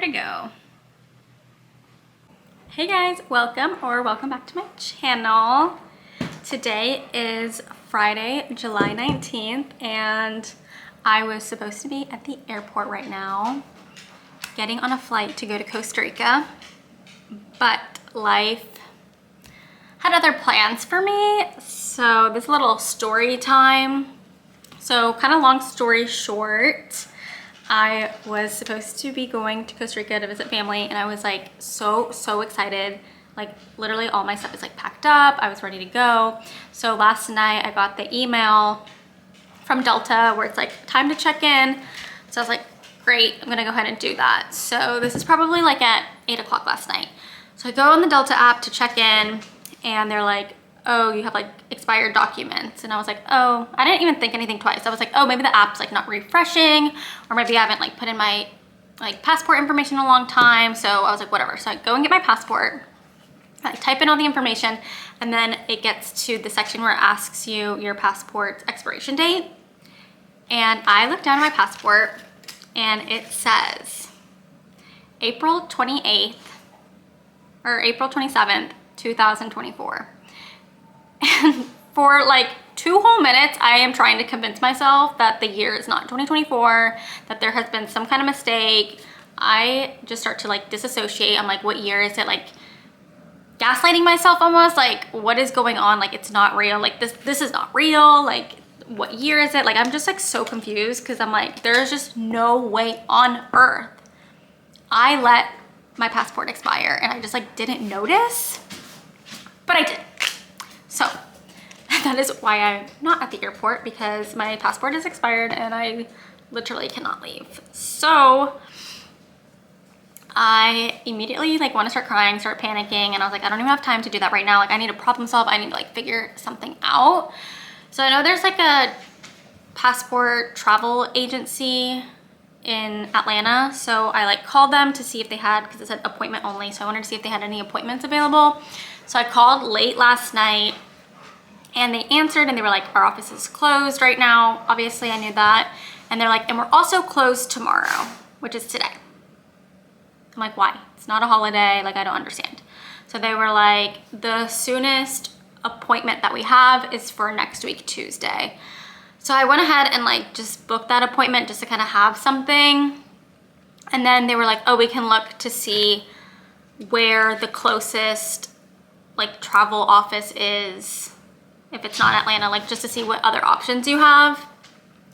to go. Hey guys, welcome back to my channel. Today is Friday, July 19th, and I was supposed to be at the airport right now, getting on a flight to go to Costa Rica, but life had other plans for me. So this little story time. So kind of long story short, I was supposed to be going to Costa Rica to visit family, and I was like so excited. Like literally all my stuff is like packed up. I was ready to go. So last night I got the email from Delta where it's like time to check in. So I was like, great, I'm gonna go ahead and do that. So this is probably like at 8 o'clock last night. So I go on the Delta app to check in, and they're like, oh, you have like expired documents. And I was like, oh, I didn't even think anything twice. I was like, oh, maybe the app's like not refreshing, or maybe I haven't like put in my like passport information in a long time. So I was like, whatever. So I go and get my passport, I type in all the information, and then it gets to the section where it asks you your passport's expiration date. And I look down at my passport and it says April 28th or April 27th, 2024. And for like 2 whole minutes, I am trying to convince myself that the year is not 2024, that there has been some kind of mistake. I just start to like disassociate. I'm like, what year is it? Like gaslighting myself almost, like what is going on? Like it's not real. Like this is not real. Like what year is it? Like I'm just like so confused because I'm like, there's just no way on earth I let my passport expire and I just like didn't notice, but I did. So that is why I'm not at the airport, because my passport is expired and I literally cannot leave. So I immediately like want to start crying, start panicking, and I was like, I don't even have time to do that right now. Like I need to problem solve. I need to like figure something out. So I know there's like a passport travel agency in Atlanta. So I like called them to see if they had, because it said appointment only. So I wanted to see if they had any appointments available. So I called late last night and they answered and they were like, our office is closed right now. Obviously I knew that. And they're like, and we're also closed tomorrow, which is today. I'm like, why? It's not a holiday. Like, I don't understand. So they were like, the soonest appointment that we have is for next week, Tuesday. So I went ahead and like just booked that appointment just to kind of have something. And then they were like, oh, we can look to see where the closest like travel office is, if it's not Atlanta, like just to see what other options you have.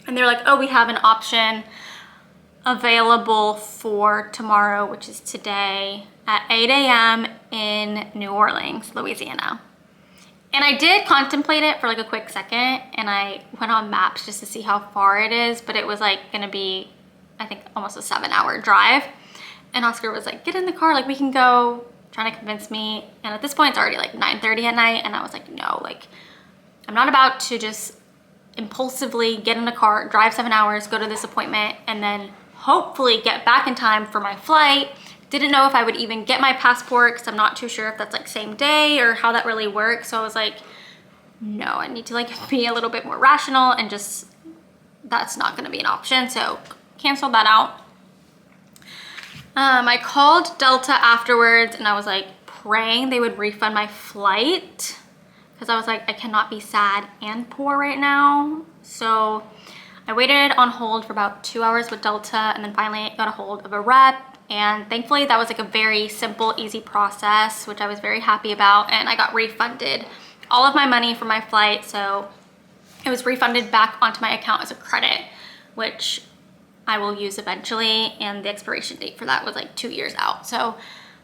And they're like, oh, we have an option available for tomorrow, which is today at 8 a.m. in New Orleans, Louisiana. And I did contemplate it for like a quick second, and I went on maps just to see how far it is, but it was like gonna be, I think, almost a 7-hour drive. And Oscar was like, get in the car, like we can go, trying to convince me. And at this point it's already like 9:30 at night, and I was like, no, like I'm not about to just impulsively get in a car, drive 7 hours, go to this appointment, and then hopefully get back in time for my flight. Didn't know if I would even get my passport because I'm not too sure if that's like same day or how that really works. So I was like, no, I need to like be a little bit more rational, and just, that's not gonna be an option. So cancel that out. I called Delta afterwards and I was like praying they would refund my flight, because I was like, I cannot be sad and poor right now. So I waited on hold for about 2 hours with Delta, and then finally got a hold of a rep. And thankfully that was like a very simple, easy process, which I was very happy about. And I got refunded all of my money for my flight. So it was refunded back onto my account as a credit, which I will use eventually. And the expiration date for that was like 2 years out. So I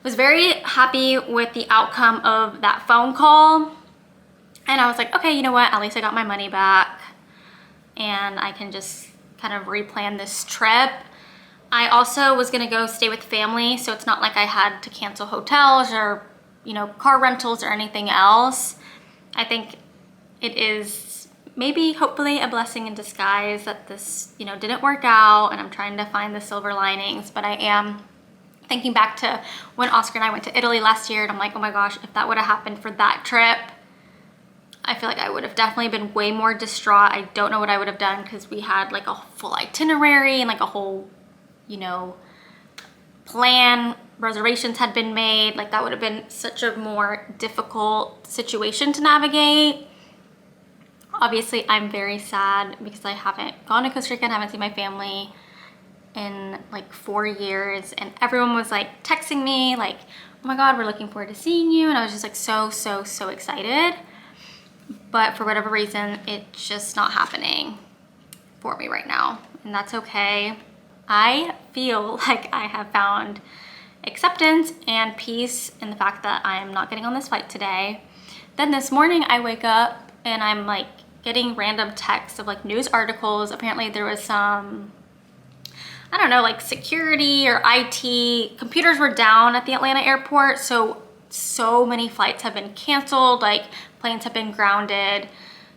was very happy with the outcome of that phone call. And I was like, okay, you know what? At least I got my money back and I can just kind of replan this trip. I also was gonna go stay with family, so it's not like I had to cancel hotels or, you know, car rentals or anything else. I think it is maybe, hopefully, a blessing in disguise that this, you know, didn't work out, and I'm trying to find the silver linings. But I am thinking back to when Oscar and I went to Italy last year, and I'm like, oh my gosh, if that would have happened for that trip, I feel like I would have definitely been way more distraught. I don't know what I would have done, because we had like a full itinerary and like a whole, you know, plan reservations had been made. Like that would have been such a more difficult situation to navigate. Obviously, I'm very sad because I haven't gone to Costa Rica and haven't seen my family in like 4 years, and everyone was like texting me like, oh my God, we're looking forward to seeing you. And I was just like so excited. But for whatever reason, it's just not happening for me right now. And that's okay. I feel like I have found acceptance and peace in the fact that I'm not getting on this flight today. Then this morning I wake up and I'm like getting random texts of like news articles. Apparently there was some, I don't know, like security or IT, computers were down at the Atlanta airport. So many flights have been canceled, like planes have been grounded.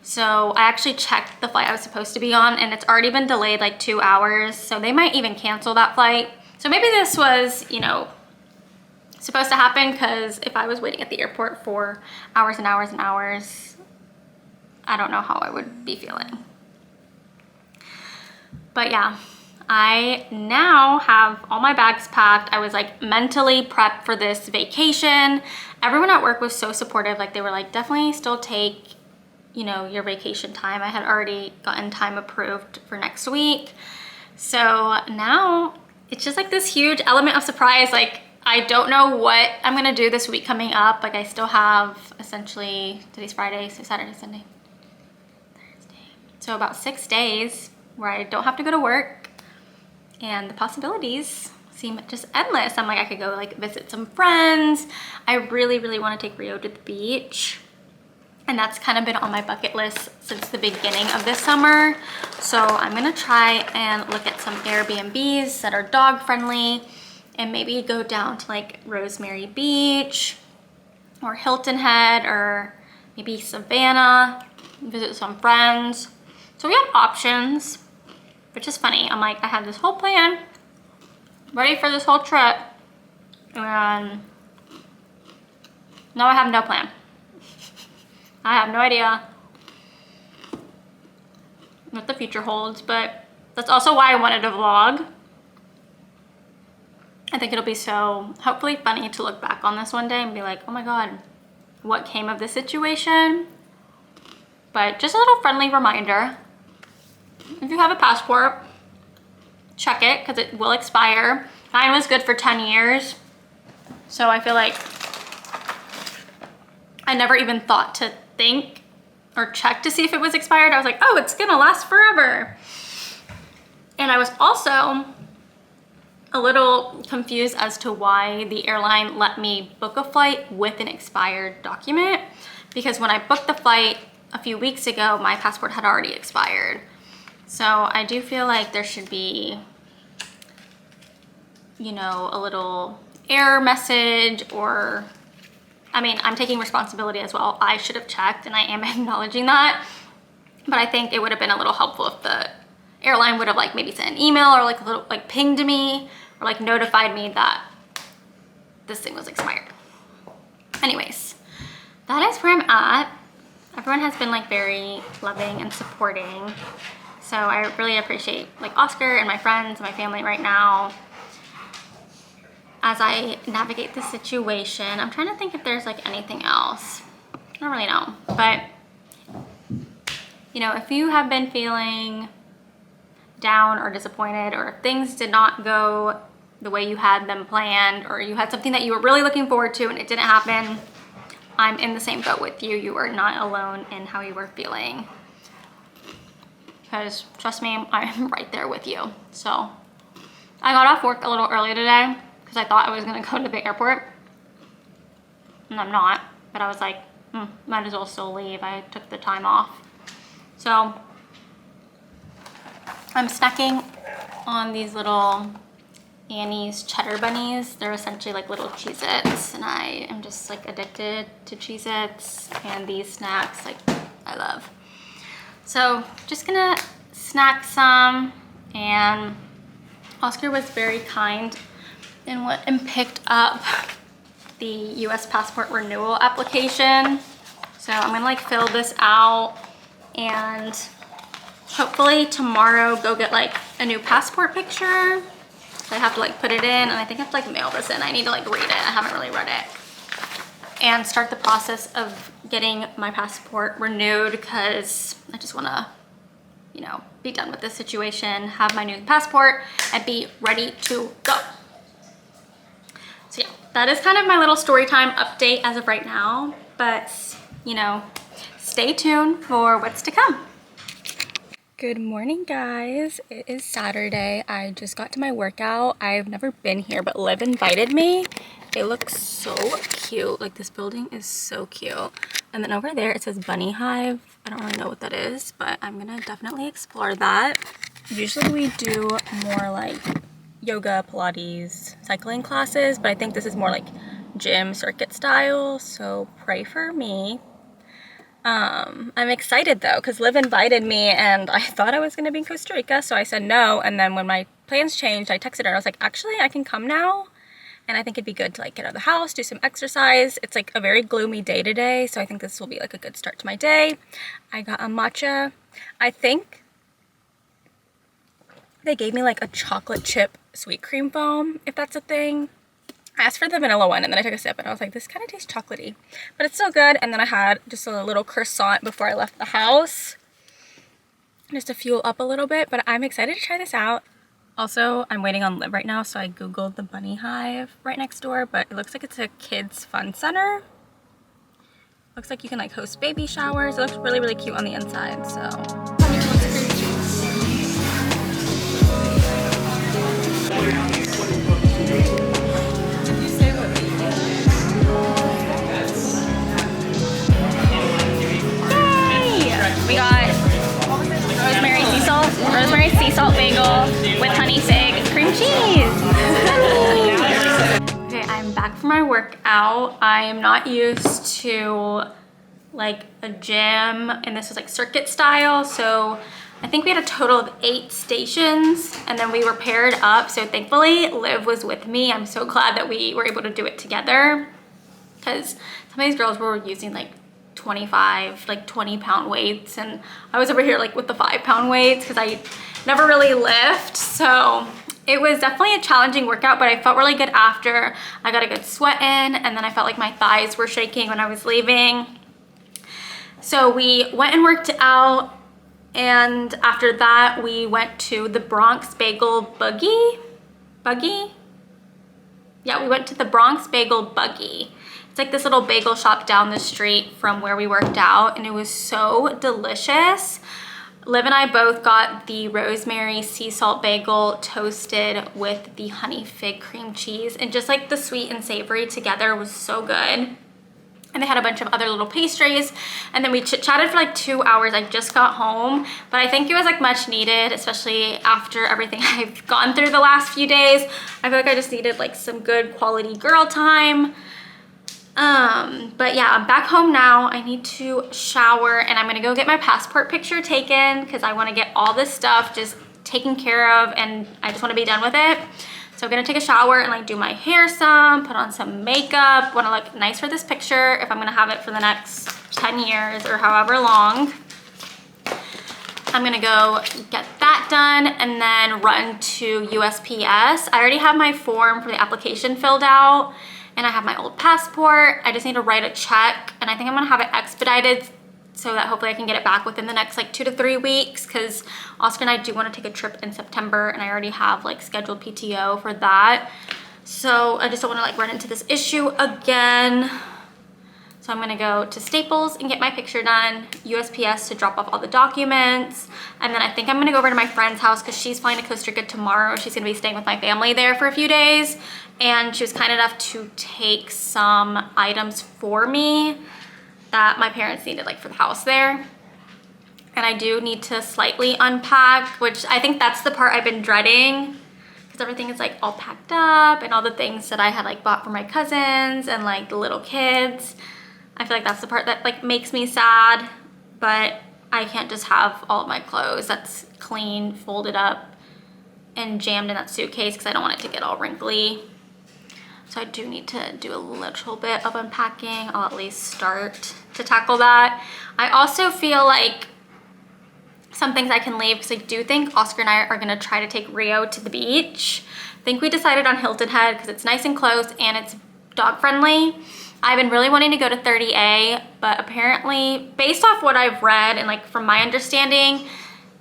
So I actually checked the flight I was supposed to be on and it's already been delayed like 2 hours. So they might even cancel that flight. So maybe this was, you know, supposed to happen, because if I was waiting at the airport for hours and hours and hours, I don't know how I would be feeling. But yeah, I now have all my bags packed. I was like mentally prepped for this vacation. Everyone at work was so supportive. Like they were like, definitely still take, you know, your vacation time. I had already gotten time approved for next week. So now it's just like this huge element of surprise. Like I don't know what I'm gonna do this week coming up. Like I still have essentially, today's Friday, so Saturday, Sunday, Thursday. So about 6 days where I don't have to go to work, and the possibilities seem just endless. I'm like, I could go like visit some friends. I really want to take Rio to the beach. And that's kind of been on my bucket list since the beginning of this summer. So I'm gonna try and look at some Airbnbs that are dog friendly and maybe go down to like Rosemary Beach or Hilton Head or maybe Savannah, visit some friends. So we have options, which is funny. I'm like, I had this whole plan ready for this whole trip, and now I have no plan. I have no idea what the future holds, but that's also why I wanted to vlog. I think it'll be so hopefully funny to look back on this one day and be like, oh my God, what came of this situation? But just a little friendly reminder, if you have a passport, check it, because it will expire. Mine was good for 10 years. So I feel like I never even thought to think or check to see if it was expired. I was like, oh, it's gonna last forever. And I was also a little confused as to why the airline let me book a flight with an expired document, because when I booked the flight a few weeks ago, my passport had already expired. So I do feel like there should be, you know, a little error message, or, I mean, I'm taking responsibility as well. I should have checked, and I am acknowledging that. But I think it would have been a little helpful if the airline would have like maybe sent an email or like a little like pinged me or like notified me that this thing was expired. Anyways, that is where I'm at. Everyone has been like very loving and supporting. So I really appreciate like Oscar and my friends and my family right now as I navigate the situation. I'm trying to think if there's like anything else. I don't really know, but you know, if you have been feeling down or disappointed, or if things did not go the way you had them planned, or you had something that you were really looking forward to and it didn't happen, I'm in the same boat with you. You are not alone in how you were feeling. Because trust me, I'm right there with you. So I got off work a little early today because I thought I was gonna go to the airport, and I'm not, but I was like, might as well still leave. I took the time off. So I'm snacking on these little Annie's cheddar bunnies. They're essentially like little Cheez-Its, and I am just like addicted to Cheez-Its and these snacks, like I love. So just gonna snack some, and Oscar was very kind and went and picked up the US passport renewal application. So I'm gonna like fill this out and hopefully tomorrow go get like a new passport picture. So I have to like put it in, and I think I have to like mail this in. I need to like read it. I haven't really read it. And start the process of getting my passport renewed, because I just want to, you know, be done with this situation, have my new passport, and be ready to go. So yeah, that is kind of my little story time update as of right now, but you know, stay tuned for what's to come. Good morning, guys. It is Saturday. I just got to my workout. I've never been here, but Liv invited me. It looks so cute. Like, this building is so cute. And then over there, it says Bunny Hive. I don't really know what that is, but I'm gonna definitely explore that. Usually we do more like yoga, Pilates, cycling classes, but I think this is more like gym circuit style, so pray for me. I'm excited though, because Liv invited me and I thought I was going to be in Costa Rica, so I said no. And then when my plans changed, I texted her and I was like, actually, I can come now. And I think it'd be good to like get out of the house, do some exercise. It's like a very gloomy day today, so I think this will be like a good start to my day. I got a matcha. I think they gave me like a chocolate chip sweet cream foam, if that's a thing. I asked for the vanilla one and then I took a sip and I was like, this kind of tastes chocolatey, but it's still good. And then I had just a little croissant before I left the house, just to fuel up a little bit, but I'm excited to try this out. Also, I'm waiting on Liv right now, so I Googled the Bunny Hive right next door, but it looks like it's a kids fun center. Looks like you can like host baby showers. It looks really, really cute on the inside, so. We got rosemary sea salt bagel with honey fig cream cheese. Okay, I'm back from my workout. I am not used to like a gym, and this was like circuit style, so I think we had a total of 8 stations, and then we were paired up, so thankfully Liv was with me. I'm so glad that we were able to do it together, because some of these girls were using like 25, like 20-pound weights, and I was over here like with the 5-pound weights because I never really lift. So it was definitely a challenging workout, but I felt really good after. I got a good sweat in, and then I felt like my thighs were shaking when I was leaving. So we went and worked out, and after that we went to the Bronx Bagel Buggy? Yeah, we went to the Bronx Bagel Buggy. It's like this little bagel shop down the street from where we worked out, and it was so delicious. Liv and I both got the rosemary sea salt bagel toasted with the honey fig cream cheese, and just like the sweet and savory together was so good. And they had a bunch of other little pastries, and then we chit-chatted for like 2 hours. I just got home, but I think it was like much needed, especially after everything I've gone through the last few days. I feel like I just needed like some good quality girl time. But yeah, I'm back home now. I need to shower, and I'm gonna go get my passport picture taken because I want to get all this stuff just taken care of, and I just want to be done with it. So I'm gonna take a shower and like do my hair some, put on some makeup. Want to look nice for this picture if I'm gonna have it for the next 10 years or however long. I'm gonna go get that done and then run to USPS. I already have my form for the application filled out, and I have my old passport. I just need to write a check, and I think I'm gonna have it expedited so that hopefully I can get it back within the next like 2 to 3 weeks, because Oscar and I do want to take a trip in September, and I already have like scheduled PTO for that. So I just don't want to like run into this issue again. So I'm gonna go to Staples and get my picture done, USPS to drop off all the documents, and then I think I'm gonna go over to my friend's house because she's flying to Costa Rica tomorrow. She's gonna be staying with my family there for a few days, and she was kind enough to take some items for me that my parents needed like for the house there. And I do need to slightly unpack, which I think that's the part I've been dreading, because everything is like all packed up, and all the things that I had like bought for my cousins and like the little kids. I feel like that's the part that like makes me sad, but I can't just have all of my clothes that's clean, folded up, and jammed in that suitcase because I don't want it to get all wrinkly. So I do need to do a little bit of unpacking. I'll at least start to tackle that. I also feel like some things I can leave because I do think Oscar and I are gonna try to take Rio to the beach. I think we decided on Hilton Head because it's nice and close and it's dog friendly. I've been really wanting to go to 30A, but apparently, based off what I've read and like from my understanding,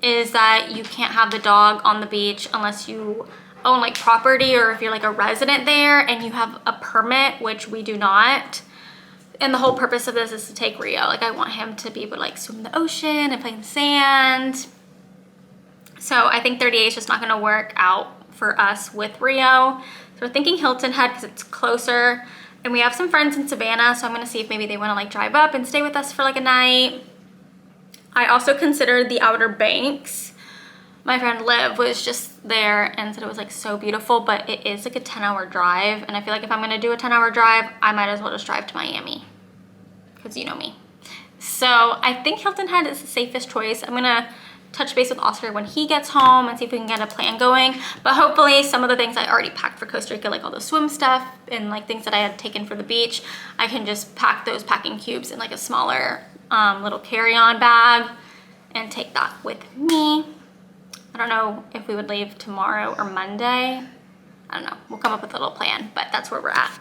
is that you can't have the dog on the beach unless you own like property or if you're like a resident there and you have a permit, which we do not. And the whole purpose of this is to take Rio. Like I want him to be able to like swim in the ocean and play in the sand. So I think 30A is just not gonna work out for us with Rio. So we're thinking Hilton Head because it's closer. And we have some friends in Savannah, so I'm gonna see if maybe they wanna like drive up and stay with us for like a night. I also considered the Outer Banks. My friend Liv was just there and said it was like so beautiful, but it is like a 10-hour drive. And I feel like if I'm gonna do a 10-hour drive, I might as well just drive to Miami, because you know me. So I think Hilton Head is the safest choice. I'm gonna touch base with Oscar when he gets home and see if we can get a plan going. But hopefully some of the things I already packed for Costa Rica, like all the swim stuff and like things that I had taken for the beach, I can just pack those packing cubes in like a smaller little carry-on bag and take that with me. I don't know if we would leave tomorrow or Monday. I don't know, we'll come up with a little plan, but that's where we're at.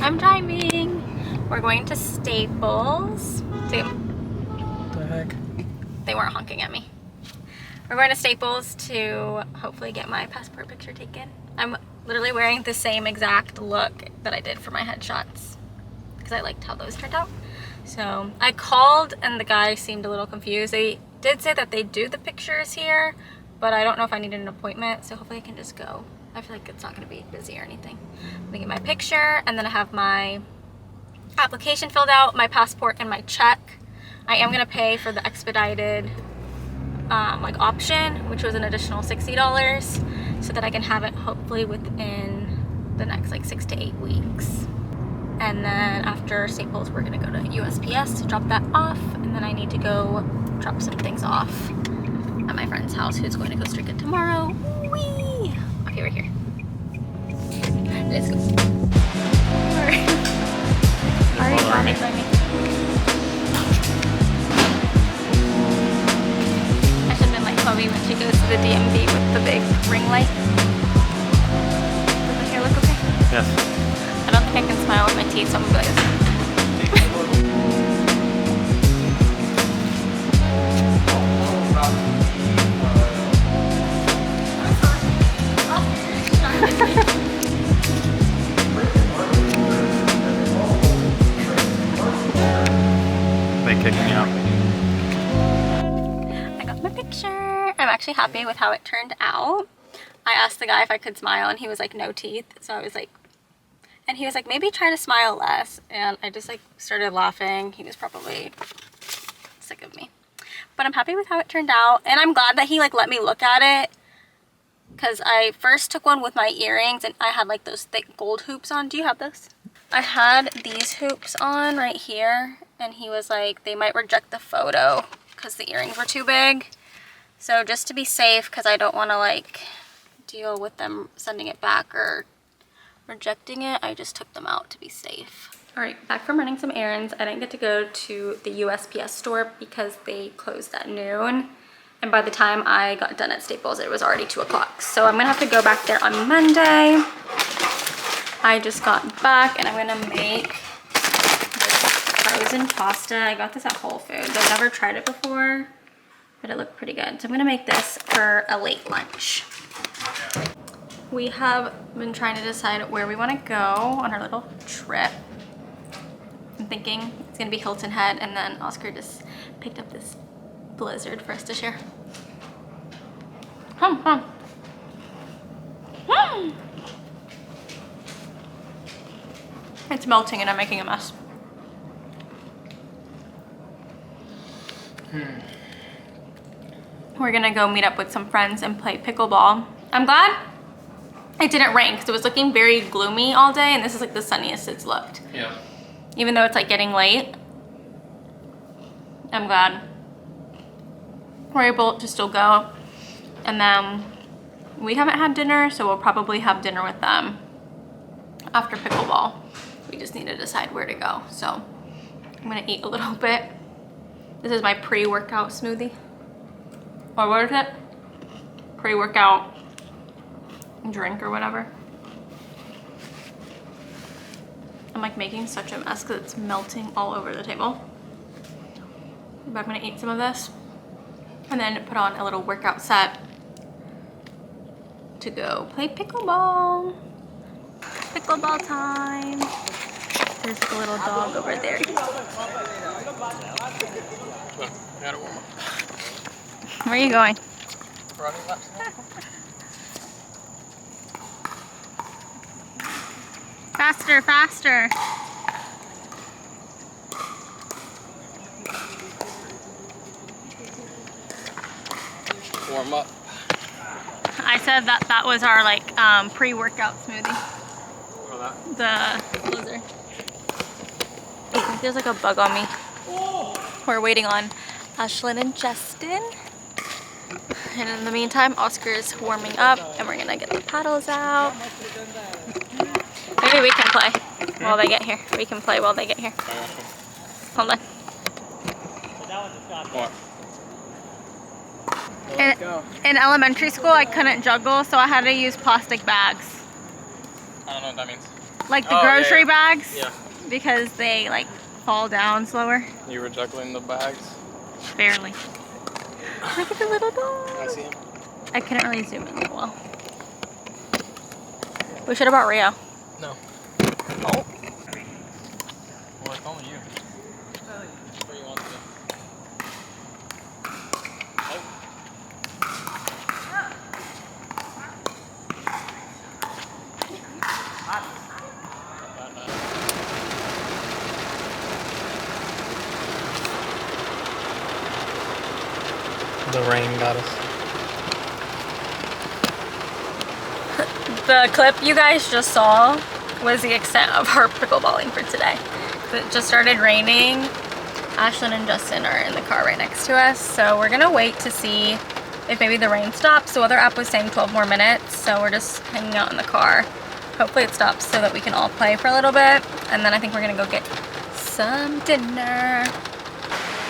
I'm driving. We're going to Staples. See, What the heck? they weren't honking at me. We're going to Staples to hopefully get my passport picture taken. I'm literally wearing the same exact look that I did for my headshots because I liked how those turned out. So I called and the guy seemed a little confused. They did say that they do the pictures here, but I don't know if I needed an appointment, so hopefully I can just go. I feel like it's not gonna be busy or anything. I'm gonna get my picture and then I have my application filled out, my passport and my check. I am gonna pay for the expedited like option, which was an additional $60, so that I can have it hopefully within the next like 6 to 8 weeks. And then after Staples, we're gonna go to USPS to drop that off, and then I need to go drop some things off at my friend's house who's going to Costa Rica tomorrow. Whee! Okay, we're here. Let's go. Already panicked by me. I should have been like Chloe when she goes to the DMV with the big ring light. Does the hair look okay? Yes. I don't think I can smile with my teeth, so I'm gonna be like this. They kicked me out. I got my picture. I'm actually happy with how it turned out. I asked the guy if I could smile and he was like, no teeth. So I was like, and he was like, maybe try to smile less. And I just like started laughing. He was probably sick of me. But I'm happy with how it turned out. And I'm glad that he like let me look at it. Because I first took one with my earrings and I had like those thick gold hoops on. Do you have those? I had these hoops on right here. And he was like, they might reject the photo because the earrings were too big. So just to be safe, because I don't want to like deal with them sending it back or rejecting it, I just took them out to be safe. All right, back from running some errands. I didn't get to go to the USPS store because they closed at noon. And by the time I got done at Staples, it was already 2 o'clock. So I'm gonna have to go back there on Monday. I just got back and I'm gonna make this frozen pasta. I got this at Whole Foods. I've never tried it before, but it looked pretty good. So I'm gonna make this for a late lunch. We have been trying to decide where we want to go on our little trip. I'm thinking it's gonna be Hilton Head, and then Oscar just picked up this blizzard for us to share. It's melting and I'm making a mess. We're gonna go meet up with some friends and play pickleball. I'm glad it didn't rain because it was looking very gloomy all day, and this is like the sunniest it's looked. Yeah. Even though it's like getting late, I'm glad we're able to still go. And then we haven't had dinner, so we'll probably have dinner with them after pickleball. We just need to decide where to go. So I'm gonna eat a little bit This is my pre-workout smoothie. Or what is it? Pre-workout drink or whatever. I'm like making such a mess because it's melting all over the table. But I'm gonna eat some of this and then put on a little workout set to go play pickleball. Pickleball time. There's like a little dog over there. Where are you going? Faster, faster. Warm up. I said that was our like pre-workout smoothie. What The closer. I think there's like a bug on me. We're waiting on Ashlyn and Justin. And in the meantime, Oscar's warming up and we're gonna get the paddles out. Maybe we can play while they get here. We can play while they get here. Hold on. What? In elementary school, I couldn't juggle, so I had to use plastic bags. I don't know what that means. Like the grocery bags? Yeah. Because they like fall down slower. You were juggling the bags? Barely. Look at the little dog. I see him. I couldn't really zoom in that well. We should have brought Rio. No. Oh. Well, it's only you. Where you want to go? The rain got us. The clip you guys just saw was the extent of our pickleballing for today. It just started raining. Ashlyn and Justin are in the car right next to us, so we're gonna wait to see if maybe the rain stops. The weather app was saying 12 more minutes, so we're just hanging out in the car. Hopefully it stops so that we can all play for a little bit, and then I think we're gonna go get some dinner.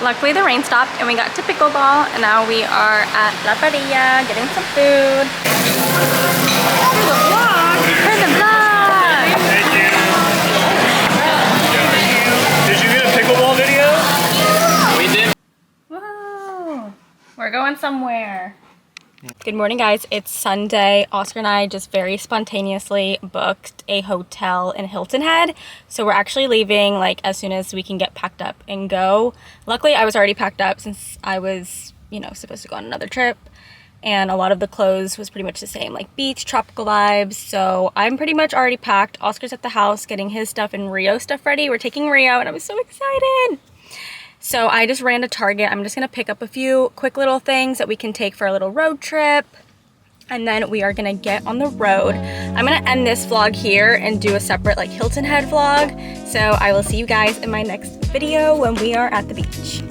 Luckily the rain stopped and we got to pickleball, and now we are at La Parrilla getting some food. For the vlog! For the vlog! Thank you. Did you get a pickleball video? We did. Woo! We're going somewhere. Good morning, guys. It's Sunday. Oscar and I just very spontaneously booked a hotel in Hilton Head. So we're actually leaving like as soon as we can get packed up and go. Luckily, I was already packed up since I was, you know, supposed to go on another trip. And a lot of the clothes was pretty much the same, like beach, tropical vibes. So I'm pretty much already packed. Oscar's at the house getting his stuff and Rio stuff ready. We're taking Rio and I was so excited. So I just ran to Target. I'm just gonna pick up a few quick little things that we can take for a little road trip. And then we are gonna get on the road. I'm gonna end this vlog here and do a separate like Hilton Head vlog. So I will see you guys in my next video when we are at the beach.